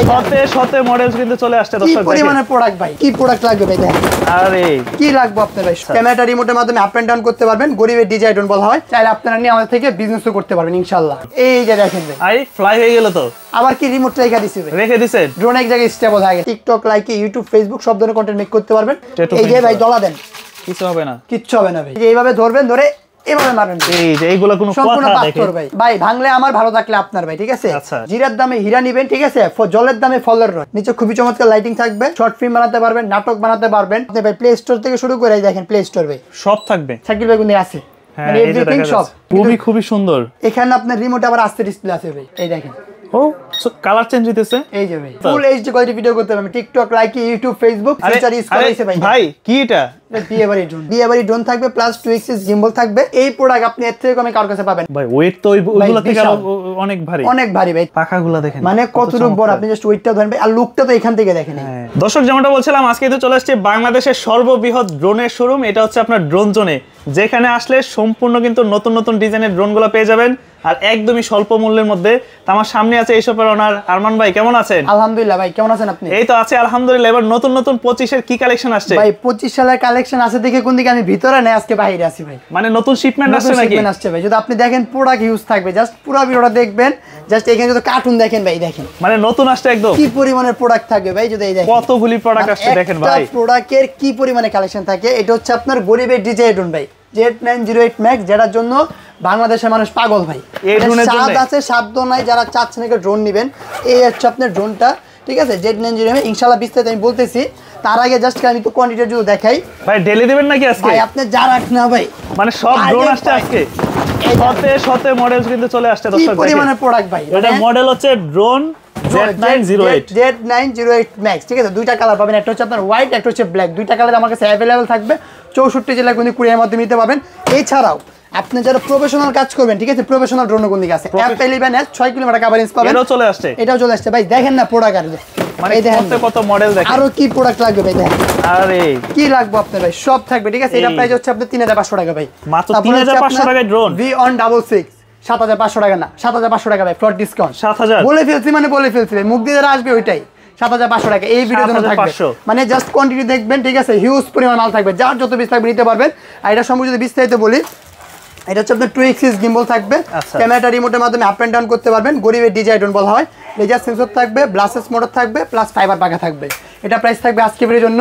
শতে শতে models কিন্তু চলে আসছে দর্শক। কি পরিমাণের প্রোডাক্ট ভাই, কি প্রোডাক্ট লাগবে ভাই দেখেন। আরে কি লাগবে আপনার ভাই? ক্যামেরাটা রিমোটের মাধ্যমে আপ এন্ড ডাউন করতে পারবেন, গরিবের ডিজাইন বলা হয়। চাইলে আপনারা নিয়ে আমাদের থেকে বিজনেসও করতে পারবেন ইনশাআল্লাহ। এই যে দেখেন ভাই, আই ফ্লাই হয়ে গেল তো। আবার কি রিমোটটা রেখে দিছি ভাই, রেখে দিছেন। ড্রোন এক জায়গায় স্টেবল হয়ে গেছে। টিকটক, লাইকি, ইউটিউব, ফেসবুক সব ধরনের কন্টেন্ট মেক করতে পারবেন। এই যে ভাই ডলা দেন, কিছু হবে না, কিচ্ছু হবে না ভাই। এইভাবে ধরবেন, ধরে এভাবে মারবেন। এই যে এইগুলো কোনো কথা দেখেন ভাই, ভাই ভাঙলে আমার, ভালো থাকলে আপনার ভাই, ঠিক আছে? আচ্ছা, জিরার দামে হীরা নিবেন, ঠিক আছে? জলের দামে ফলের রস। নিচে খুবই চমৎকার লাইটিং থাকবে, শর্ট ফিল্ম বানাতে পারবেন, নাটক বানাতে পারবেন। আপনি ভাই প্লে স্টোর থেকে শুরু করে দেখেন, প্লে স্টোর ভাই সব থাকবে। শাকিল ভাই কিন্তু আছে, মানে এভরিথিং সব খুবই সুন্দর। এখানে আপনার রিমোট আবার আস্তে ডিসপ্লে আছে ভাই, এই দেখেন। ও কালার চেঞ্জ হইতেছে। এই যে ভাই ফুল এইচডি কোয়ালিটি ভিডিও করতে পারবেন। TikTok, Likee, YouTube, Facebook feature use করাইছে ভাই। ভাই কি এটা? বিয়েবাড়ি ড্রোন থাকবে, প্লাস 2 এক্সিস গিম্বল থাকবে। এই প্রোডাক্ট আপনি এর থেকে কমে কার কাছে পাবেন ভাই? ওয়েট তো ওইগুলো থেকে অনেক ভারী, অনেক ভারী ভাই। পাখাগুলো দেখেন মানে কতটুকু বড়, আপনি জাস্ট ওয়েটটা ধরেন ভাই। আর লুকটা তো এখান থেকে দেখেন। দর্শক যেমনটা বলছিলাম, আজকে তো চলে আসছে বাংলাদেশের সর্ববৃহৎ ড্রোনের শোরুম। এটা হচ্ছে আপনার ড্রোন জোনে, যেখানে আসলে সম্পূর্ণ কিন্তু নতুন নতুন ডিজাইনের ড্রোনগুলো পেয়ে যাবেন, আর একদমই স্বল্প মূল্যের মধ্যে। তো আমার সামনে আছে এইসবের ওনার আরমান ভাই, কেমন আছেন? আলহামদুলিল্লাহ ভাই, কেমন আছেন আপনি? এই তো আছে আলহামদুলিল্লাহ। এবার নতুন নতুন 25 এর কি কালেকশন আসছে ভাই? 25 সালের কালেকশন আছে দেখে কোন দিকে আমি ভিতরে নেই, আজকে বাইরে আছি ভাই। মানে নতুন শিপমেন্ট আসছে নাকি? শিপমেন্ট আসছে ভাই। যদি আপনি দেখেন প্রোডাক্ট ইউজ থাকবে, জাস্ট পুরো ভিডিওটা দেখবেন। জাস্ট এখানে যদি কার্টুন দেখেন ভাই, দেখেন মানে নতুন আসছে একদম। কি পরিমাণের প্রোডাক্ট থাকবে ভাই, যদি এই দেখেন কতগুলি প্রোডাক্ট আসছে দেখেন ভাই। একটা প্রোডাক্টের কি পরিমাণে কালেকশন থাকে। এটা হচ্ছে আপনার গরিবের ডিজাই ড্রোন ভাই, Z908 Max, যেটার জন্য বাংলাদেশের মানুষ পাগল ভাই। স্বাদ আছে, সাধ্য নাই। যারা চাচ্ছেন একটা ড্রোন নেবেন, এই হচ্ছে আপনার ড্রোনটা, ঠিক আছে? Z908 ইনশাআল্লাহ বিস্তারিত আমি বলতেছি। তার আগে জাস্ট আমি তো কোয়ান্টিটি যদি দেখাই ভাই। ডেলি দিবেন নাকি আজকে? ভাই আপনি যা রাখ না ভাই, মানে সব ড্রোন আসছে আজকে। শতে শতে মডেলস কিন্তু চলে আসছে দর্শক। কি পরিমাণের প্রোডাক্ট ভাই। এটা মডেল হচ্ছে ড্রোন Z908 Max, ঠিক আছে? দুইটা কালার পাবেন, একটা হচ্ছে আপনার হোয়াইট, একটা হচ্ছে ব্ল্যাক। দুইটা কালার আমার কাছে অ্যাভেলেবল থাকবে। 64 জেলা কিন্তু কুরিয়ার মাধ্যমে নিতে পারবেন। এছাড়াও আপনি যারা প্রফেশনাল কাজ করবেন, ঠিক আছে? প্রফেশনাল ড্রোন কোন দিকে আছে? F11S 6 কিলোমিটার কভারেজ পাবেন। এটাও চলে আসছে, এটাও চলে আসছে ভাই। দেখেন না প্রোডাক্ট, আর মানে কত মডেল দেখেন। আরো কি প্রোডাক্ট লাগবে ভাই দেখেন। আরে কি লাগবে আপনার ভাই, সব থাকবে, ঠিক আছে? এটা প্রাইস হচ্ছে আপনার 3500 টাকা ভাই। মাত্র 3500 টাকায় ড্রোন। V166 7500 টাকা না, 7500 টাকা ভাই, ফ্লট ডিসকাউন্ট। 7000 বলে ফেলছি, মানে বলে ফেলছি ভাই। মুখ দিয়ে যারা আসবে ওইটাই 7500 টাকা। এই ভিডিওর জন্য থাকবে, মানে জাস্ট কোয়ান্টিটি দেখবেন, ঠিক আছে? হিউজ পরিমাণ মাল থাকবে, যার যত পিস থাকবে নিতে পারবেন। আর এটা সম্পর্কে যদি বিস্তারিত বলি, এটা হচ্ছে আপনার 2 এক্সিস গিম্বল থাকবে। ক্যামেরাটা রিমোটের মাধ্যমে আপ এন্ড ডাউন করতে পারবেন, গরিবের ডিজাইন ড্রোন বলা হয়। লেজার সেন্সর থাকবে, ব্লাসেস মোটর থাকবে, প্লাস ফাইবার পাখা থাকবে। এটা প্রাইস থাকবে আজকে ভিডিওর জন্য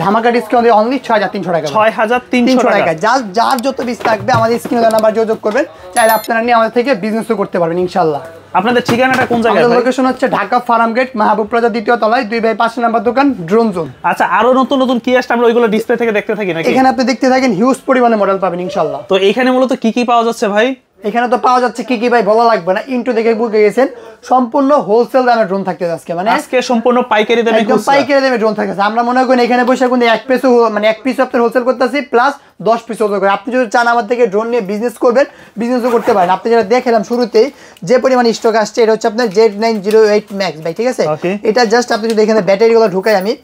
ধামাকা ডিসকাউন্ট দিয়ে অনলি 6300 টাকা। 6300 টাকা। যার যত পিস থাকবে আমাদের স্ক্রিনে দেওয়া নাম্বার যোগাযোগ করবেন। চাইলে আপনারা নিয়ে আমাদের থেকে বিজনেসও করতে পারবেন ইনশাআল্লাহ। আপনাদের ঠিকানাটা কোন জায়গায়? আমাদের লোকেশন হচ্ছে ঢাকা ফার্ম গেট, মাহবুব প্লাজা, 2য় তলায়, 2/5 নাম্বার দোকান, ড্রোন জোন। আচ্ছা, আরো নতুন নতুন কি আসছে আমরা ওইগুলো ডিসপ্লে থেকে দেখতে থাকি নাকি? এখানে আপনি দেখতে থাকেন, হিউজ পরিমাণে মডেল পাবেন ইনশাআল্লাহ। তো এখানে মূলত কি কি পাওয়া যাচ্ছে ভাই? এখানে তো পাওয়া যাচ্ছে কি কি ভাই, বলা লাগবে না। ইন্টু দেখে বুঝে গেছেন, সম্পূর্ণ হোলসেল দামে ড্রোন থাকতেছে আজকে। মানে আজকে সম্পূর্ণ পাইকারি দামে, একদম পাইকারি দামে ড্রোন থাকতেছে। আমরা মনে করি এখানে বসে কিন্তু এক পিস আপনার হোলসেল করতেছি, প্লাস 10 পিস হোলসেল করে। আপনি যদি চান আমার থেকে ড্রোন নিয়ে বিজনেস করবেন, বিজনেসও করতে পারেন। আপনি যেটা দেখালাম শুরুতেই, যে পরিমাণ স্টক আসছে, এটা হচ্ছে আপনার Z908 Max ভাই, ঠিক আছে? এটা জাস্ট আপনি যদি এখানে ব্যাটারিগুলো ঢুকাই, আমি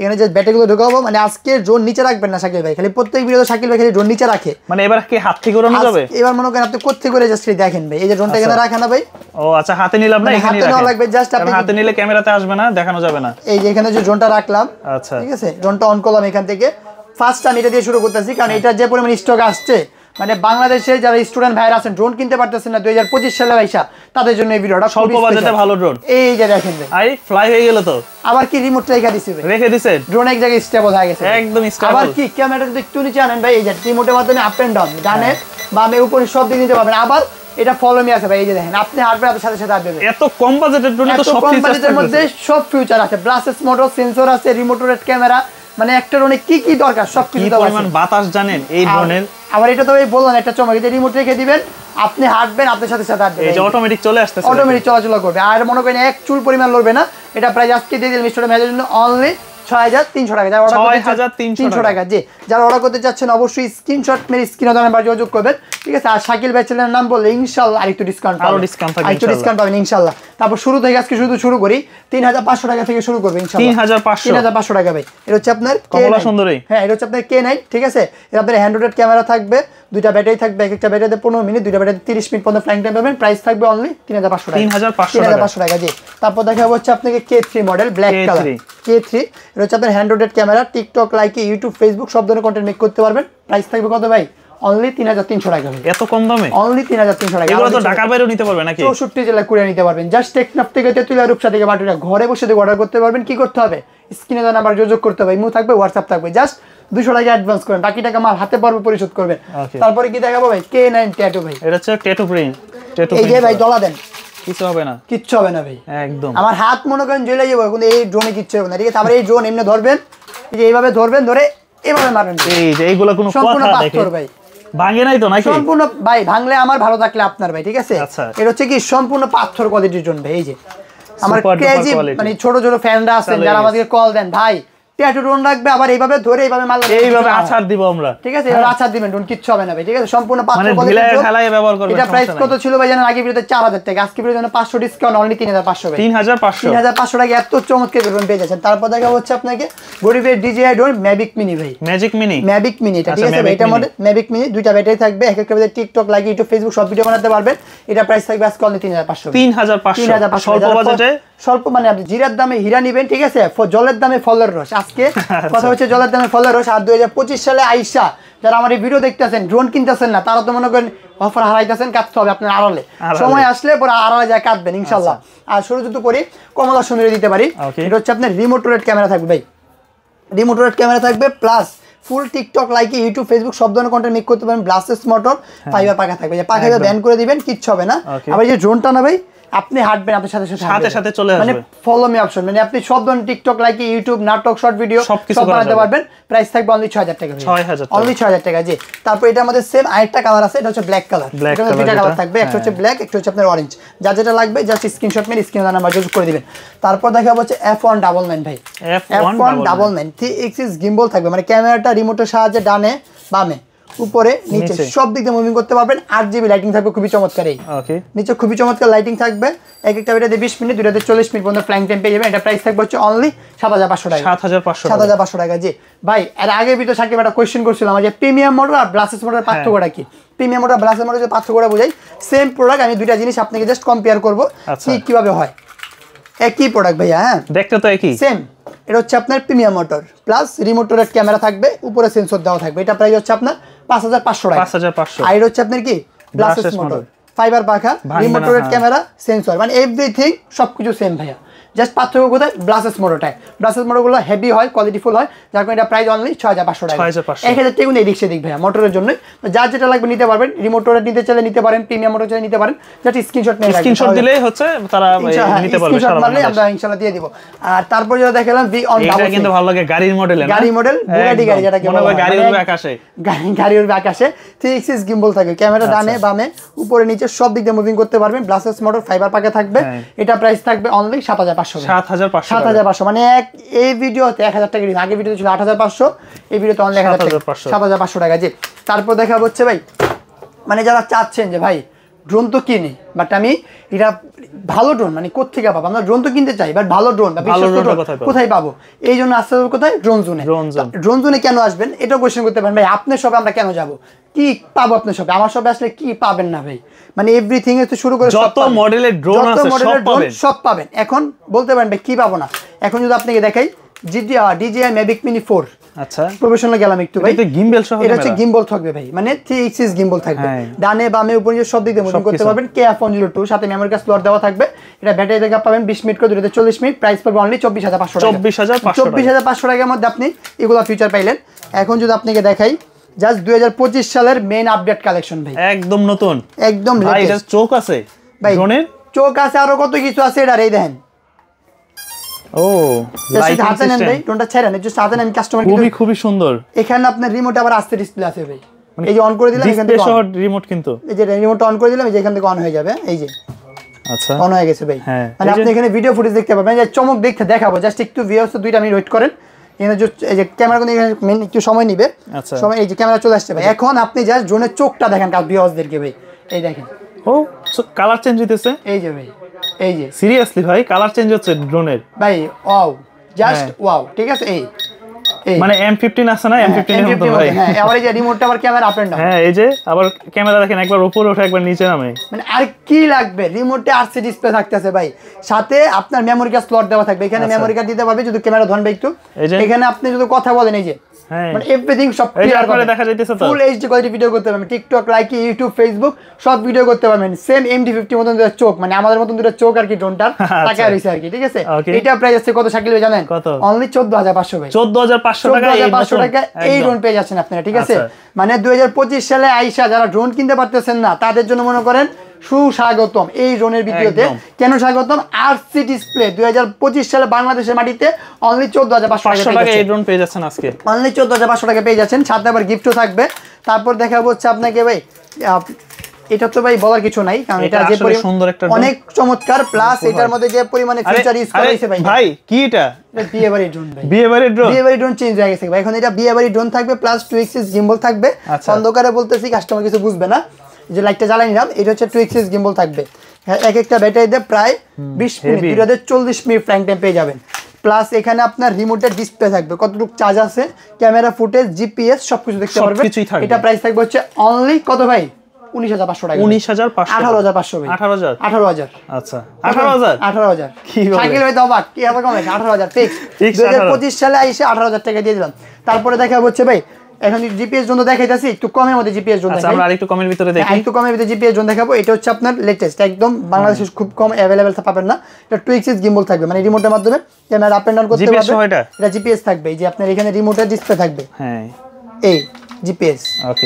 এখানে যে ব্যাটারিগুলো ঢোকাবো, মানে আজকে ড্রোন নিচে রাখবেন না শাকিল ভাই। খালি প্রত্যেক ভিডিওতে শাকিল ভাই খালি ড্রোন নিচে রাখে। মানে এবার কি হাত থেকে ওড়ানো যাবে? এবার মনে করেন আপনি কোত্থেকে করে জাস্ট দেখেন ভাই, এই যে ড্রোনটা এখানে রাখা না ভাই। ও আচ্ছা, হাতে নিলাম না, এখানে হাতে নেওয়া লাগবে। জাস্ট আপনি হাতে নিলে ক্যামেরাতে আসবে না, দেখানো যাবে না। এই যে এখানে যে ড্রোনটা রাখলাম, আচ্ছা ঠিক আছে? ড্রোনটা অন করলাম এখান থেকে। ফার্স্ট আমি এটা দিয়ে শুরু করতেছি, কারণ এটা যে পরিমাণ স্টক আসছে, মানে বাংলাদেশে যারা স্টুডেন্ট ভাইরা আছেন, ড্রোন কিনতে পারতেছেন না 2025 সালে ভাইসা, তাদের জন্য এই ভিডিওটা স্বল্প বাজেটে ভালো ড্রোন। এই যে দেখেন ভাই, আই ফ্লাই হয়ে গেল তো। আবার কি রিমোট রেখে দিছি ভাই? রেখে দিছেন। ড্রোন এক জায়গায় স্টেবল হয়ে গেছে, একদম স্টেবল। আবার কি ক্যামেরাটা যদি একটু নিচে আনেন ভাই, এই যে রিমোটের মাধ্যমে আপ এন্ড ডাউন, ডানে বামে উপরে সব দিকে নিতে পারবেন। আবার এটা ফলো মি আছে ভাই, এই যে দেখেন, আপনি হাঁটবেন, আপনার সাথে সাথে আসবে। এত কম বাজেটের ড্রোনে তো সব ফিচারের মধ্যে সব ফিচার আছে, ব্লাসেস মোটর, সেন্সর আছে, রিমোট রোটেট ক্যামেরা, মানে একটা ড্রোনে কি কি দরকার সব কিছু আছে। পরিমাণ বাতাস জানেন এই ড্রোনের। আবার এটা তো ভাই বললাম একটা চমক, যে রিমোট রেখে দিবেন, আপনি হাঁটবেন, আপনার সাথে সাথে হাঁটবে, এই যে অটোমেটিক চলে আসতেছে, অটোমেটিক চলাচল করবে। আর মনে করেন এক চুল পরিমাণ লড়বে না। এটা প্রাইস আজকে দিয়ে দিলাম স্টুডেন্ট ভাইদের জন্য অনলি 6300 টাকা। যারা অর্ডার করতে 6300 টাকা। জি, যারা অর্ডার করতে চাচ্ছেন অবশ্যই স্ক্রিনশট মেরে স্ক্রিনে দেওয়া নাম্বার যোগাযোগ করবেন, ঠিক আছে। আর শাকিল ভাই চ্যানেলের নাম বললে ইনশাআল্লাহ আরেকটু ডিসকাউন্ট পাবেন, আরেকটু ডিসকাউন্ট পাবেন ইনশাআল্লাহ। তারপর শুরু থেকে আজকে শুরু করি 3500 টাকা থেকে শুরু করবে ইনশাআল্লাহ। 3500 টাকা ভাই। এটা হচ্ছে আপনার কমলা সুন্দরী। হ্যাঁ, এটা হচ্ছে আপনার K9, ঠিক আছে। এর আপনার হ্যান্ড রোটেড ক্যামেরা থাকবে, দুইটা ব্যাটারি থাকবে, এক একটা ব্যাটারিতে 15 মিনিট, দুইটা ব্যাটারিতে 30 মিনিট পর্যন্ত ফ্লাইং টাইম পাবেন। প্রাইস থাকবে অনলি 3500 টাকা। 3500 টাকা। জি, তারপর দেখাবো হচ্ছে আপনাকে K3 model black colour. K3 এটা হচ্ছে আপনার hand রোটেড camera, TikTok, Likee, YouTube, Facebook সব ধরনের কন্টেন্ট মেক করতে পারবেন। প্রাইস থাকবে কত ভাই? অনলি 3300 টাকা। এত কম দামে? অনলি 3300 টাকা। এগুলো তো ঢাকার বাইরেও নিতে পারবেন নাকি? 64 জেলায় কুরিয়ার নিতে পারবেন। জাস্ট টেকনাফ থেকে তেতুলিয়া, রূপসা থেকে বাটুরা, ঘরে বসে অর্ডার করতে পারবেন। কি করতে হবে? স্ক্রিনে দেওয়া নাম্বার যোগাযোগ করতে হবে, ইমো থাকবে, হোয়াটসঅ্যাপ থাকবে। জাস্ট 200 টাকা অ্যাডভান্স করেন, বাকি টাকা মাল হাতে পর্বে পরিশোধ করবেন। তারপরে কি দেখাবো ভাই? K9 ট্যাটু ভাই। এটা হচ্ছে ট্যাটু প্রিন্ট। এই যে ভাই ডলা দেন, কিছু হবে না, কিচ্ছু হবে না ভাই, একদম। আমার হাত মনে করেন জ্বলে যাবে, কিন্তু এই ড্রোনে কিচ্ছু হবে না, ঠিক আছে। তারপরে এই ড্রোন এমনি ধরবেন, এই যে এইভাবে ধরবেন, ধরে এভাবে মারবেন। এই যে এইগুলো কোনো কথা পাথর ভাই, ভাঙে নাই তো নাকি? সম্পূর্ণ ভাই, ভাঙলে আমার ভালো থাকলে আপনার ভাই, ঠিক আছে। এটা হচ্ছে কি সম্পূর্ণ পাথর কোয়ালিটির ড্রোন ভাই। এই যে আমার ক্রেজি মানে ছোট ছোট ফ্যানরা আছেন যারা আমাদেরকে কল দেন, ভাই ট্যাটু ড্রোন রাখবে, আবার এইভাবে ধরে এইভাবে মাল এইভাবে আছাড় দিব আমরা, ঠিক আছে। এবার আছাড় দিবেন, ড্রোন কিচ্ছু হবে না ভাই, ঠিক আছে। সম্পূর্ণ পাথর কোয়ালিটির ড্রোন। খেলায় ব্যবহার করবেন। এটা প্রাইস কত ছিল ভাই জানেন? আগে ভিডিওতে 4000 টাকা, আজকে ভিডিওতে 500 ডিসকাউন্ট, অনলি 3500 ভাই। 3500 টাকা এত চমৎকার ড্রোন পেয়ে যাচ্ছেন। তারপর দেখা হচ্ছে আপনাকে গরিবের DJI ড্রোন ম্যাভিক মিনি ভাই। ম্যাভিক মিনি এটা, ঠিক আছে ভাই। এটা মডেল ম্যাভিক মিনি, দুইটা ব্যাটারি থাকবে, এক একটা battery TikTok, like, YouTube, Facebook সব ভিডিও বানাতে পারবেন। এটা প্রাইস থাকবে আজকে অনলি 3500। 3500 স্বল্প বাজেটে, স্বল্প মানে আপনি জিরার দামে হীরা নেবেন, ঠিক আছে। জলের দামে ফলের রস। আজকে কথা হচ্ছে জলের দামে ফলের রস। আর 2025 সালে আইসা যারা আমার এই ভিডিও দেখতেছেন, ড্রোন কিনতেছেন না, তারা তো মনে করেন অফার হারাইতেছেন, কাটতে হবে আপনার আড়ালে। সময় আসলে পরে আড়ালে যায় কাটবেন ইনশাল্লাহ। আর শুরু যদি করি কমলা সুন্দরী দিতে পারি। এটা হচ্ছে আপনার রিমোট রোটেড ক্যামেরা থাকবে ভাই, রিমোট রোটেড ক্যামেরা থাকবে, প্লাস ফুল টিকটক, লাইক, ইউটিউব, ফেসবুক সব ধরনের কন্টেন্ট মেক করতে পারেন। ব্লাস্টেস মোটর, ফাইবার পাখা থাকবে, যে পাখাটা ব্যান করে দিবেন, কিচ্ছু হবে না। আবার যে ড্রোনটা না ভাই, আপনি হাঁটবেন, আপনার সাথে সাথে চলে আসবে, মানে ফলো মি অপশন, মানে আপনি সব ধরনের টিকটক, লাইক, ইউটিউব, নাটক, শর্ট ভিডিও সব বানাতে পারবেন। প্রাইস থাকবে অনলি 6000 টাকা, অনলি 6000 টাকা। জি, তারপর এটা আমাদের সেম আরেকটা কালার আছে, এটা হচ্ছে ব্ল্যাক কালার। এখানে দুইটা কালার থাকবে, একটা হচ্ছে ব্ল্যাক, একটা হচ্ছে আপনার অরেঞ্জ। যার যেটা লাগবে জাস্ট স্ক্রিনশট মেরে স্ক্রিনে নাম্বার যোগাযোগ করে দিবেন। তারপর দেখাবো হচ্ছে F199 ভাই। F199 3x গিম্বল থাকবে, মানে ক্যামেরাটা রিমোটের সাহায্যে ডানে বামে উপরে নিচে সব দিক দিয়ে মুভিং করতে পারবেন। 8GB লাইটিং থাকবে, খুবই চমৎকার। এই নিচে খুবই চমৎকার লাইটিং থাকবে, এক একটা ভিডিওতে 20 মিনিট, দুইটাতে 40 মিনিট পর্যন্ত ফ্লাইং টাইম পেয়ে যাবেন। এটা প্রাইস থাকবে হচ্ছে অনলি 7500 টাকা। 7500 টাকা। জি ভাই, এর আগে ভিডিও সাকিব একটা কোয়েশ্চেন করছিলাম যে প্রিমিয়াম মডেল আর ব্লাসেস মডেলের পার্থক্যটা কি? প্রিমিয়াম মডেল ব্লাসেস মডেলের পার্থক্যটা বোঝাই, সেম প্রোডাক্ট, আমি দুইটা জিনিস আপনাকে জাস্ট কম্পেয়ার করব কিভাবে হয়। একই প্রোডাক্ট ভাইয়া, হ্যাঁ দেখতে তো একই, সেম। এটা হচ্ছে আপনার premium motor plus remote রোটেড camera থাকবে, উপরে সেন্সর দেওয়া থাকবে। এটা প্রাইস হচ্ছে আপনার 5500 টাকা। 5500। আর এটা হচ্ছে আপনার কি ব্লাস্টেস মোটর, ফাইবার পাখা, রিমোট রোটেড ক্যামেরা, সেন্সর, মানে এভরিথিং সবকিছু সেম ভাইয়া। জাস্ট পার্থক্য কোথায়? ব্লাসেস মোটরটায়। ব্লাসেস মোটরগুলো হেভি হয়, কোয়ালিটিফুল হয়, যার কারণে এটা প্রাইস অনলি 6500 টাকা। 1000 টাকা কিন্তু এদিক সেদিক ভাইয়া মোটরের জন্য। যার যেটা লাগবে নিতে পারবেন, রিমোট রোটেড নিতে চাইলে নিতে পারেন, প্রিমিয়াম মোটর চাইলে নিতে পারেন। জাস্ট স্ক্রিনশট নিয়ে স্ক্রিনশট দিলেই হচ্ছে তারা নিতে পারবে, স্ক্রিনশট মারলে আমরা ইনশাআল্লাহ দিয়ে দিব। আর তারপর যেটা দেখালাম V1 ডাবল, এটা কিন্তু ভালো লাগে, গাড়ির মডেল, গাড়ি মডেল, বুগাটি গাড়ি, যেটা কি বলা হয় গাড়ি উড়বে আকাশে, গাড়ি উড়বে আকাশে। 3x গিম্বল থাকবে, ক্যামেরা ডানে বামে উপরে নিচে সব দিক দিয়ে মুভিং করতে পারবেন। ব্লাসেস মোটর, ফাইবার পাখা থাকবে। এটা প্রাইস থাকবে অনলি 7500 টাকা। 7500, মানে এই ভিডিওতে 1000 টাকা, আগে ভিডিওতে ছিল 8500, এই ভিডিওতে অনলি 7500 টাকা। জি, তারপর দেখা হচ্ছে ভাই, মানে যারা চাচ্ছেন যে ভাই ড্রোন তো কিনে, বাট আমি এটা ভালো ড্রোন মানে কোত্থেকে পাবো? আমরা ড্রোন তো কিনতে চাই, বাট ভালো ড্রোন কোথায় পাবো? এই জন্য আসতে হবে কোথায়? ড্রোন জোনে। ড্রোন জোনে কেন আসবেন এটাও কোয়েশ্চেন করতে পারেন ভাই, আপনার সবে আমরা কেন যাবো, কি পাবো আপনার সবে? আমার সবে আসলে কি পাবেন না ভাই, মানে এভরিথিং এর শুরু করে যত মডেলের ড্রোন আছে সব পাবেন। এখন বলতে পারেন ভাই কি পাবো না? এখন যদি আপনাকে দেখাই DJI Mavic Mini 4, আচ্ছা প্রফেশনাল গেলাম একটু ভাই, এটা গিম্বল সহ, এটা হচ্ছে গিম্বল থাকবে ভাই, মানে 3x গিম্বল থাকবে, ডানে বামে উপরে সব দিক দিয়ে মুভিং করতে পারবেন। KF102 সাথে মেমরি কার্ড স্লট দেওয়া থাকবে। এটা ব্যাটারি ব্যাকআপ পাবেন 20 মিনিট করে, দুটোতে 40 মিনিট। প্রাইস পড়বে অনলি 24500 টাকা। 24500 টাকার মধ্যে আপনি এগুলো ফিচার পাইলেন। এখন যদি আপনাকে দেখাই জাস্ট 2025 সালের মেইন আপডেট কালেকশন ভাই, একদম নতুন, একদম ভাই। এটা চোখ আছে ভাই, ড্রোনের চোখ আছে, আরো কত কিছু আছে। এটা এই দেখেন, ও লাইট হাতে নেন ভাই, ড্রোনটা ছেড়েন, একটু সাথে নেন কাস্টমার, খুবই সুন্দর। এখানে আপনার রিমোট আবার আস্তে ডিসপ্লে আছে ভাই, এই যে অন করে দিলাম এখান থেকে সহ রিমোট, কিন্তু এই যে রিমোট অন করে দিলাম, এই যে এখান থেকে অন হয়ে যাবে, এই যে আচ্ছা অন হয়ে গেছে ভাই। মানে আপনি এখানে ভিডিও ফুটেজ দেখতে পাবেন, যে চমক দেখতে দেখাবো, জাস্ট একটু ভিউয়ার্স 2 মিনিট ওয়েট করেন। এখানে এই যে ক্যামেরা কিন্তু এখানে একটু সময় নিবে, সময় এই যে ক্যামেরা চলে আসছে ভাই। এখন আপনি জাস্ট ড্রোনের চোখটা দেখেন কাল ভিউয়ার্সদেরকে ভাই, এই দেখেন ও কালার চেঞ্জ হইতেছে, এই যে ভাই, এই যে সিরিয়াসলি ভাই কালার চেঞ্জ হচ্ছে ড্রোনের ভাই, ওয়াও জাস্ট ওয়াও, ঠিক আছে। এই মানে M15 আছে না, M15 এর মতো ভাই। হ্যাঁ, আবার এই যে রিমোটটা আবার ক্যামেরা আপ এন্ড ডাউন। হ্যাঁ, এই যে আবার ক্যামেরা দেখেন একবার উপরে ওঠে একবার নিচে নামে। মানে আর কি লাগবে, রিমোটে আরসি ডিসপ্লে থাকতেছে ভাই, সাথে আপনার মেমরি কার্ড স্লট দেওয়া থাকবে, এখানে মেমরি কার্ড দিতে পারবে যদি ক্যামেরা ধরবে একটু, এখানে আপনি যদি কথা বলেন এই যে মানে এভরিথিং সব ক্লিয়ার করে দেখা যাইতেছে, তো ফুল এইচডি কোয়ালিটি ভিডিও করতে পারবেন, টিকটক, লাইক, ইউটিউব, ফেসবুক সব ভিডিও করতে পারবেন। সেম MD50 মতন দুটো চোখ, মানে আমাদের মতন দুটো চোখ আর কি, ড্রোনটার টাকা রইছে আর কি, ঠিক আছে। এটা প্রাইস আছে কত শাকিল ভাই জানেন? অনলি 14500 ভাই, 14500 টাকা, 14500 টাকা এই ড্রোন পেয়ে যাচ্ছেন আপনারা, ঠিক আছে। মানে 2025 সালে আইসা যারা ড্রোন কিনতে পারতেছেন না তাদের জন্য মনে করেন সুস্বাগতম এই ড্রোনের ভিডিওতে। কেন স্বাগতম? আরসি ডিসপ্লে 2025 সালে বাংলাদেশের মাটিতে অনলি 14500 টাকা এই ড্রোন পেয়ে যাচ্ছেন আজকে, অনলি 14500 টাকা পেয়ে যাচ্ছেন, সাথে আবার গিফটও থাকবে। তারপর দেখাবো হচ্ছে আপনাকে ভাই, এটা তো ভাই বলার কিছু নাই, কারণ এটা যে সুন্দর একটা অনেক চমৎকার, প্লাস এটার মধ্যে যে পরিমাণে ফিচার ইউজ করা হয়েছে ভাই। ভাই কি এটা? বিয়ে বাড়ির ড্রোন ভাই, বিয়ে বাড়ির ড্রোন চেঞ্জ হয়ে গেছে ভাই, এখন এটা বিয়ে বাড়ির ড্রোন থাকবে, প্লাস 2 এক্সিস গিম্বল থাকবে। অন্ধকারে বলতেছি কাস্টমার কিছু বুঝবে না, যে লাইটটা জ্বালাই নিলাম, এটা হচ্ছে 2 এক্সিস গিম্বল থাকবে। এক একটা ব্যাটারিতে প্রায় 20 মিনিট, 40 মিনিট ফ্লাইং টাইম পেয়ে যাবেন। প্লাস এখানে আপনার রিমোটের ডিসপ্লে থাকবে, কতটুকু চার্জ আছে, ক্যামেরা ফুটেজ, জিপিএস সবকিছু দেখতে পারবেন। এটা প্রাইস থাকবে হচ্ছে অনলি কত ভাই? 19500 টাকা। 19500, 18500 ভাই, 18000। আচ্ছা 18000 কি বলে শাকিল ভাই? তো অবাক, কি হবে কমে 18000 ফিক্স। 2025 সালে আইসে 18000 টাকা দিয়ে দিলাম। তারপরে দেখা হচ্ছে ভাই, এখন জিপিএস জোন দেখাইতাছি, একটু কমের মধ্যে জিপিএস জোন দেখাই, আমরা আরেকটু কমের ভিতরে দেখি, একটু কমের ভিতরে জিপিএস জোন দেখাবো। এটা হচ্ছে আপনার লেটেস্ট, একদম বাংলাদেশে খুব কম अवेलेबल পাবেন না। এটা 2 এক্সিস গিম্বল থাকবে, মানে রিমোটের মাধ্যমে ক্যামেরা আপ এন্ড ডাউন করতে পারবেন। এটা জিপিএস থাকবে, এই যে আপনার এখানে রিমোটের ডিসপ্লে থাকবে, হ্যাঁ এই জিপিএস।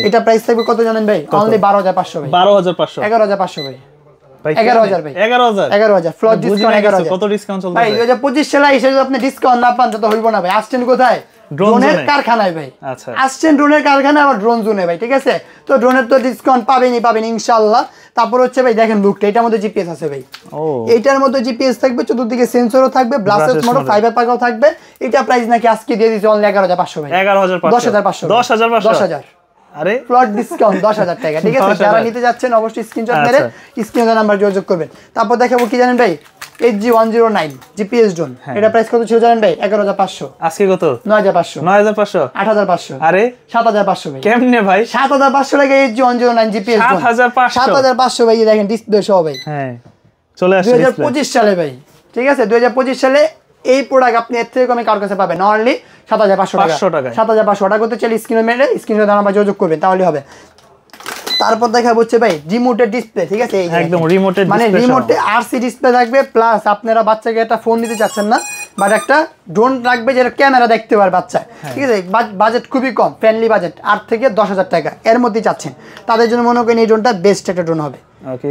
এটা প্রাইস থাকবে কত জানেন ভাই? অনলি 12500 ভাই, 12500, 11500 ভাই, 11000 ভাই, 11000 ফ্লট ডিসকাউন্ট, 11000। কত ডিসকাউন্ট চলছে ভাই? 2025 সালে এসে যদি আপনি ডিসকাউন্ট না পান তো হইব না ভাই। আসছেন কোথায়? ড্রোনের কারখানায় ভাই। আচ্ছা, আসছেন ড্রোনের কারখানায়, আবার ড্রোন জোনে ভাই, ঠিক আছে। তো ড্রোনের তো ডিসকাউন্ট পাবেন ইনশাআল্লাহ। তারপর হচ্ছে ভাই দেখেন লুকটা, এটার মধ্যে জিপিএস আছে ভাই, এইটার মধ্যে জিপিএস থাকবে, চতুর্দিকে সেন্সরও থাকবে, ব্লাস্টেড মোড, ফাইবার পাকাও থাকবে। এটা প্রাইস নাকি আজকে দিয়ে দিয়েছে অনলি 11500 ভাই, 11500, 10000 আরে ফ্লট ডিসকাউন্ট 10000 টাকা, ঠিক আছে। যারা নিতে যাচ্ছেন অবশ্যই স্ক্রিনশট মেরে স্ক্রিনে নাম্বার যোগাযোগ করবেন। তারপর দেখাবো কি জানেন ভাই? HG109 জিপিএস ড্রোন, এটা প্রাইস কত ছিল জানেন ভাই? 11500। আজকে কত? 9500, 9500, 8500, আরে 7500 ভাই। কেমনে ভাই? 7500 টাকা HG109 জিপিএস ড্রোন, 7500 ভাই। দেখেন ডিসপ্লে সহ ভাই, হ্যাঁ চলে আসছে 2025 সালে ভাই, ঠিক আছে। 2025 সালে এই প্রোডাক্ট আপনি এর থেকে কমে কার কাছে পাবেন? অনলি 7500 টাকা, 7500 টাকা করতে চাইলে স্ক্রিনে মেরে স্ক্রিনে নাম্বার যোগাযোগ করবেন, তাহলে হবে। তারপর দেখা হচ্ছে ভাই রিমোটের ডিসপ্লে, ঠিক আছে, একদম রিমোটের মানে রিমোটে আরসি ডিসপ্লে থাকবে, প্লাস আপনারা বাচ্চাকে একটা ফোন দিতে চাচ্ছেন না, বাট একটা ড্রোন রাখবে যেটা ক্যামেরা দেখতে পারে বাচ্চা, ঠিক আছে। বাজেট খুবই কম, ফ্রেন্ডলি বাজেট, 8 থেকে 10000 টাকা এর মধ্যে চাচ্ছেন, তাদের জন্য মনে করেন এই ড্রোনটা বেস্ট একটা ড্রোন হবে।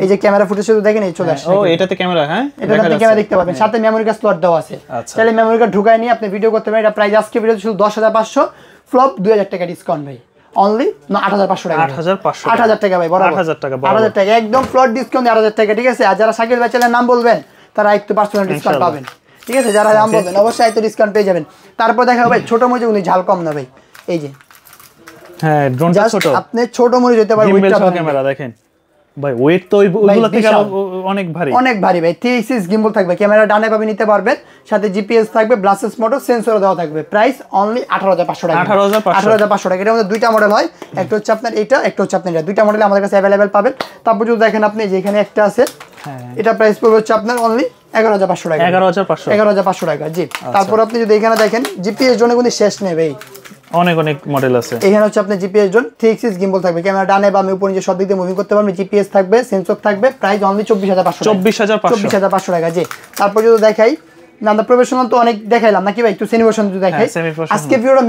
এই যে ক্যামেরা ফুটেজ শুধু দেখেন, এই চলে আসছে, ও এটাতে ক্যামেরা, হ্যাঁ এটাতে ক্যামেরা দেখতে পাবেন, সাথে মেমরি কার্ড স্লট দেওয়া আছে, তাহলে মেমরি কার্ড ঢুকায় নিয়ে আপনি ভিডিও করতে পারেন। এটা প্রাইস আজকে ভিডিও শুধু 10500, ফ্লপ 2000 টাকা ডিসকাউন্ট ভাই, অনলি 8500 টাকা, 8000 টাকা ভাই, বরাবর 8000 টাকা একদম ফ্লট ডিসকাউন্ট, 8000 টাকা, ঠিক আছে। আর যারা শাকিল ভাই চ্যানেলের নাম বলবেন তারা একটু পার্সোনাল ডিসকাউন্ট পাবেন, ঠিক আছে। যারা নাম বলবেন অবশ্যই একটু ডিসকাউন্ট পেয়ে যাবেন। তারপর দেখা ভাই ছোট মরিচ, উনি ঝাল কম না ভাই, এই যে হ্যাঁ ড্রোনটা ছোট, আপনি ছোট মরিচ হতে পারবেন, ওইটা ক্যামেরা দেখেন ভাই, ওয়েট তো ওইগুলো থেকে অনেক ভারী, অনেক ভারী ভাই। 3 এক্সিস গিম্বল থাকবে, ক্যামেরা ডানে পাবে নিতে পারবেন, সাথে জিপিএস থাকবে, ব্লাস্টেড মোড, সেন্সরও দেওয়া থাকবে। প্রাইস অনলি 18500 টাকা, 18500 টাকা। এর মধ্যে দুইটা মডেল হয়, একটা হচ্ছে আপনার এটা, একটা হচ্ছে আপনার এটা, দুইটা মডেল আমাদের কাছে अवेलेबल পাবেন। তারপর যদি দেখেন আপনি যে এখানে একটা আছে, এটা প্রাইস পড়বে হচ্ছে আপনার অনলি 11500 টাকা, 11500 টাকা, জি। তারপর আপনি যদি এখানে দেখেন জিপিএস জোনে কোনো শেষ নেই ভাই, অনেক মডেল আছে। এখানে হচ্ছে আপনার জিপিএস জোন, 3 এক্সিস গিম্বল থাকবে, ক্যামেরা ডানে বামে উপরে নিচে সব দিক দিয়ে মুভিং করতে পারবেন, জিপিএস থাকবে, সেন্সর থাকবে। প্রাইস অনলি 24500, টাকা, জি। তারপর যদি দেখাই আমরা প্রফেশনাল তো অনেক দেখাইলাম নাকি ভাই, একটু সেমিভার্সন যদি দেখাই, আজকে ভিডিওটা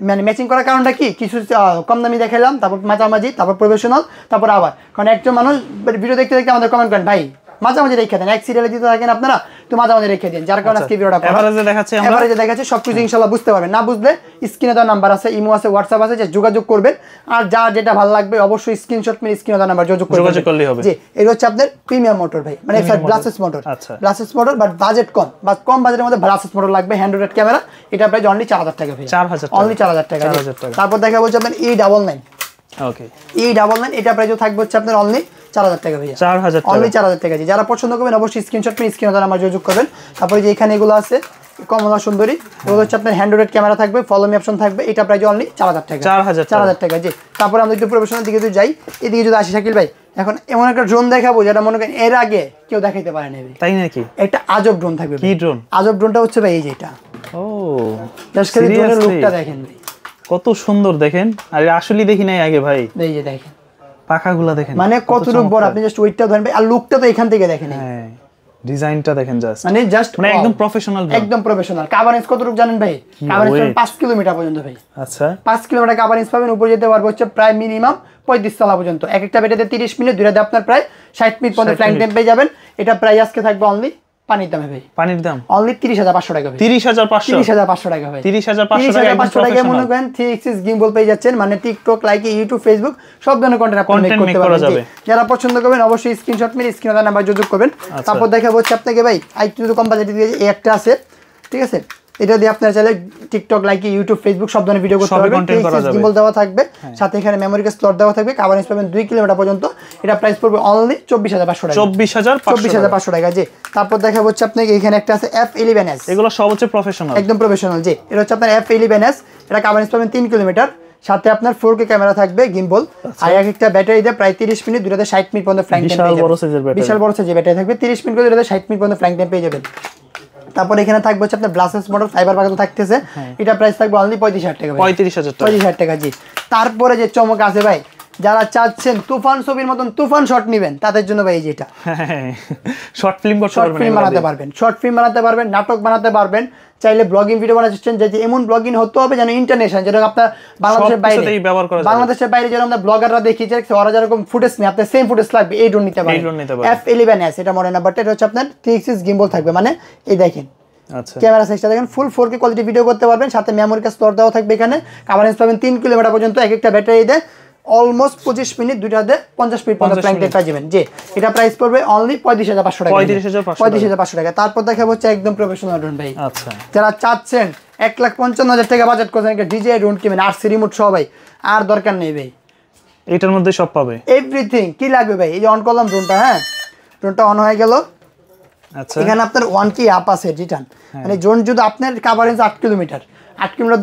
মানে ম্যাচিং করার কারণটা কি, কিছু কম দামি দেখাইলাম, তারপর মাঝামাঝি, তারপর প্রফেশনাল, তারপর আবার, কারণ একজন মানুষ ভিডিও দেখতে দেখতে আমাদের কমেন্ট করেন ভাই মাঝামাঝি রেখে দেন, এক সিরিয়ালে দিতে থাকেন আপনারা তো মাঝামাঝি রেখে দেন, যার কারণে আজকে ভিডিওটা এভারেজে দেখাচ্ছি আমরা, এভারেজে দেখাচ্ছি সবকিছু ইনশাআল্লাহ বুঝতে পারবেন। না বুঝলে স্ক্রিনে দেওয়া নাম্বার আছে, ইমো আছে, হোয়াটসঅ্যাপ আছে, যে যোগাযোগ করবেন। আর যার যেটা ভালো লাগবে অবশ্যই স্ক্রিনশট মেরে স্ক্রিনে দেওয়া নাম্বার যোগাযোগ করলেই হবে। জি, এটা হচ্ছে আপনার প্রিমিয়াম মোটর ভাই, মানে ব্লাসেস মোটর, ব্লাসেস মোটর, বাট বাজেট কম, বা কম বাজেটের মধ্যে ব্লাসেস মোটর লাগবে, হ্যান্ড রোটেট ক্যামেরা, এটা প্রাইস অনলি 4000 টাকা ভাই, 4000 অনলি 4000 টাকা। তারপর দেখা হচ্ছে আপনার E99, ওকে E99, এটা প্রাইসও থাকবে হচ্ছে আপনার অনলি 4000 টাকা ভাইয়া, 4000 অনলি 4000 টাকা। যারা পছন্দ করবেন অবশ্যই স্ক্রিনশট মেরে স্ক্রিনে দেওয়া নাম্বার যোগাযোগ করবেন। তারপরে যে এখানে এগুলো আছে কমলা সুন্দরী, এগুলো হচ্ছে আপনার হ্যান্ড রোটেট ক্যামেরা থাকবে, ফলো মি অপশন থাকবে, এটা প্রাইস অনলি 4000 টাকা, 4000 টাকা। জি, তারপরে আমরা একটু প্রফেশনাল দিকে যদি যাই, এদিকে যদি আসি শাকিল ভাই, এখন এমন একটা ড্রোন দেখাবো যেটা মনে করেন এর আগে কেউ দেখাইতে পারে না, তাই নাকি? একটা আজব ড্রোন থাকবে। কি ড্রোন? আজব ড্রোনটা হচ্ছে ভাই এই যে এটা, ও জাস্ট খালি ড্রোনের লুকটা দেখেন ভাই, কত সুন্দর দেখেন। আর আসলে দেখি নাই আগে ভাই, এই যে দেখেন পাখাগুলো দেখেন, মানে কতটুকু বড়, আপনি জাস্ট ওইটা ধরেন ভাই, আর লুকটা তো এখান থেকে দেখেন, হ্যাঁ ডিজাইনটা দেখেন, জাস্ট মানে একদম প্রফেশনাল, একদম প্রফেশনাল। কভারেজ কতটুকু জানেন ভাই? কভারেজ 5 কিলোমিটার পর্যন্ত ভাই, আচ্ছা 5 কিলোমিটার কভারেজ পাবেন, উপরে যেতে পারবো হচ্ছে প্রায় মিনিমাম 35 তলা পর্যন্ত। এক একটা ব্যাটারিতে 30 মিনিট, দুইটাতে আপনার প্রায় 60 মিনিট পর্যন্ত ফ্লাইং টাইম পেয়ে যাবেন। এটা প্রায় আজকে থাকবে অনলি পানির দামে ভাই, পানির দাম অনলি 30500 টাকা ভাই, 30500 টাকা ভাই, 30500 টাকা মনে করেন 3xx গিম্বল পেয়ে যাচ্ছেন, মানে টিকটক, লাইকি, ইউটিউব, ফেসবুক সব ধরনের কন্টেন্ট আপনি মেক করতে পারবেন। যারা পছন্দ করবেন অবশ্যই স্ক্রিনশট মেরে স্ক্রিনে দেওয়া নাম্বার যোগাযোগ করবেন। তারপর দেখাবো হচ্ছে আপনাকে ভাই আইটু কম বাজেটে দিয়ে এই একটা আছে, ঠিক আছে, এটা দিয়ে আপনারা চাইলে টিকটক, লাইকি, ইউটিউব, ফেসবুক সব ধরনের ভিডিও করতে পারবেন। গিম্বল দেওয়া থাকবে, সাথে এখানে মেমোরি কার্ড স্লট দেওয়া থাকবে, কভারেজ পাবেন 2 কিলোমিটার পর্যন্ত। এটা প্রাইস পড়বে অনলি 24500 টাকা, 24500 টাকা। জি, তারপর দেখা হচ্ছে আপনাকে এখানে একটা আছে F11s, এগুলো সব হচ্ছে প্রফেশনাল, একদম প্রফেশনাল। জি, এটা হচ্ছে আপনার F11s, এটা কভারেজ পাবেন 3 কিলোমিটার, সাথে আপনার 4K ক্যামেরা থাকবে, গিম্বল, আর এক একটা ব্যাটারি দিয়ে প্রায় 30 মিনিট, দুটাতে 60 মিনিট পর্যন্ত ফ্লাইং টাইম পেয়ে যাবেন। বিশাল বড় সাইজের ব্যাটারি থাকবে, 30 মিনিট করে দুটাতে 60 মিনিট পর্যন্ত ফ্লাইং টাইম পেয়ে যাবেন। তারপর এখানে থাকবে হচ্ছে আপনার ব্লাসেস মোটর, ফাইবার বাগানো থাকতেছে, এটা প্রাইস থাকবে অনলি 35000 টাকা, 35000 টাকা। জি, তারপরে যে চমক আছে ভাই, যারা চাচ্ছেন তুফান ছবির মতন তুফান শট নেবেন তাদের জন্য ভাই যেটা শর্ট ফিল্ম বানাতে পারবেন, শর্ট ফিল্ম বানাতে পারবেন, নাটক বানাতে পারবেন, চাইলে ব্লগিং ভিডিও বানাচ্ছেন, যে এমন ব্লগিং হতে হবে যেন ইন্টারন্যাশনাল, যেটা আপনার বাংলাদেশের বাইরে, বাংলাদেশের বাইরে যেরকম আমরা ব্লগাররা দেখি যে ওরা যেরকম ফুটেজ নেই, আপনার সেম ফুটেজ লাগবে, এই ড্রোন নিতে পারেন। F11s, এটা মডেল নাম্বারটা, এটা হচ্ছে আপনার 3xx গিম্বল থাকবে, মানে এই দেখেন ক্যামেরা সাইজটা দেখেন, ফুল 4K কোয়ালিটি ভিডিও করতে পারবেন, সাথে মেমোরি কার্ড স্লট দেওয়া থাকবে এখানে, কভারেজ পাবেন 3 কিলোমিটার পর্যন্ত, এক একটা ব্যাটারি দেয় অলমোস্ট 25 মিনিট, দুইটাতে 50 মিনিট পর্যন্ত ফ্লাইং টাইম পেয়ে যাবেন। যে এটা প্রাইস পড়বে অনলি 35500 টাকা, 35500 টাকা। তারপর দেখাবো হচ্ছে একদম প্রফেশনাল ড্রোন ভাই, আচ্ছা যারা চাচ্ছেন 1,55,000 টাকা বাজেট করছেন একটা ডিজিআই ড্রোন কিনবেন, RC রিমোট সহ ভাই, আর দরকার নেই ভাই, এটার মধ্যে সব পাবে, এভরিথিং। কি লাগবে ভাই? এই যে অন করলাম ড্রোনটা, হ্যাঁ ড্রোনটা অন হয়ে গেল, আচ্ছা এখানে আপনার 1K আপ আছে রিটার্ন, মানে ড্রোন যদি আপনার কভারেজ 8 কিলোমিটার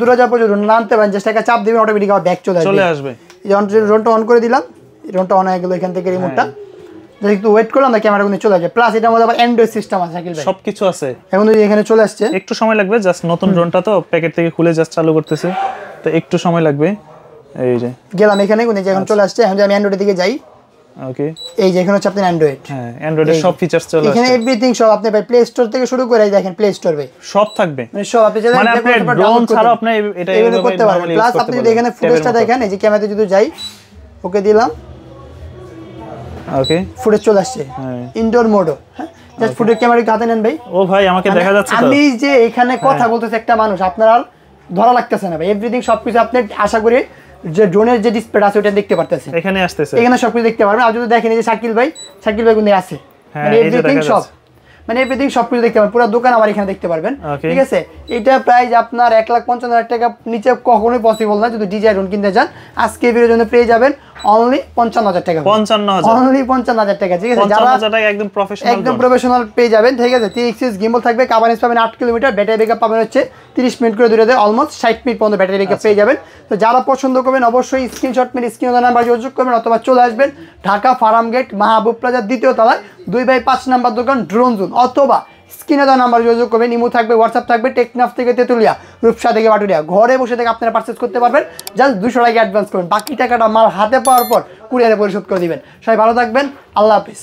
দূরে যাওয়ার পর ড্রোন আনতে পারেন, জাস্ট একটা চাপ দিবেন অটোমেটিক আবার ব্যাক চলে আসবে। এই ড্রোনটা অন করে দিলাম, ড্রোনটা অন হয়ে গেল, এখান থেকে রিমোটটা একটু ওয়েট করলাম, না ক্যামেরা কিন্তু চলে আসবে। প্লাস এটার মধ্যে আবার অ্যান্ড্রয়েড সিস্টেম আছে, সাকিল ভাই সবকিছু আছে। এখন যদি এখানে চলে আসছে, একটু সময় লাগবে, জাস্ট নতুন ড্রোনটা তো প্যাকেট থেকে খুলে জাস্ট চালু করতেছে, তো একটু সময় লাগবে। এই যে গেলাম এখানে, যে এখন চলে আসছে। এখন যদি আমি অ্যান্ড্রয়েডের দিকে যাই, ওকে এই যে এখানে হচ্ছে আপনার অ্যান্ড্রয়েড, হ্যাঁ অ্যান্ড্রয়েডের সব ফিচারস চলে আসছে এখানে, এভরিথিং সব আপনি ভাই প্লে স্টোর থেকে শুরু করে দেখেন, প্লে স্টোর ভাই সব থাকবে, মানে সব আপনি চাইলে, মানে আপনি ড্রোন ছাড়া আপনি এটা এইভাবে করতে পারবেন। প্লাস আপনি যদি এখানে ফুটেজটা দেখেন, এই যে ক্যামেরাতে যদি যাই, ওকে দিলাম, ওকে ফুটেজ চলে আসছে ইনডোর মোডও, হ্যাঁ জাস্ট ফুটেজ ক্যামেরা হাতে নেন ভাই। ও ভাই আমাকে দেখা যাচ্ছে, আমি যে এখানে কথা বলতেছি একটা মানুষ, আপনার আর ধরা লাগতেছে না ভাই, এভরিথিং সবকিছু আপনি আশা করি যে ড্রোনের যে ডিসপ্লে আছে ওটা দেখতে পারতেছেন, এখানে আসতেছে, এখানে সবকিছু দেখতে পারবেন। আর যদি দেখেন এই যে শাকিল ভাই কিন্তু আছে, মানে এভরিথিং সব, মানে এভরিথিং সবকিছু দেখতে পারবেন, পুরো দোকান আমার এখানে দেখতে পারবেন, ঠিক আছে। এটা প্রাইস আপনার 1,55,000 টাকা নিচে কখনোই পসিবল না যদি ডিজাই ড্রোন কিনতে চান। আজকে ভিডিওর জন্য পেয়ে যাবেন অনলি 55,000 টাকা, 55,000 অনলি 55,000 টাকা, ঠিক আছে। যারা একদম প্রফেশনাল পেয়ে যাবেন, ঠিক আছে। 3xx গিম্বল থাকবে, কভারেজ পাবেন 8 কিলোমিটার, ব্যাটারি ব্যাকআপ পাবেন হচ্ছে 30 মিনিট করে, দূরে অলমোস্ট 60 মিনিট পর্যন্ত ব্যাটারি ব্যাকআপ পেয়ে যাবেন। তো যারা পছন্দ করবেন অবশ্যই স্ক্রিনশট মেরে স্ক্রিনে নাম্বার যোগাযোগ করবেন, অথবা চলে আসবেন ঢাকা ফার্ম গেট মাহবুব প্লাজার 2য় তলায় 2/5 নাম্বার দোকান ড্রোন জোন, অথবা স্ক্রিনে দেওয়া নাম্বার যোগাযোগ করবেন। ইমো থাকবে, হোয়াটসঅ্যাপ থাকবে, টেকনাফ থেকে তেতুলিয়া, রূপসা থেকে বাটুরিয়া, ঘরে বসে থেকে আপনারা পারচেজ করতে পারবেন। জাস্ট 200 টাকা অ্যাডভান্স করবেন, বাকি টাকাটা মাল হাতে পাওয়ার পর কুরিয়ারে পরিশোধ করে দিবেন। সবাই ভালো থাকবেন, আল্লাহ হাফিজ।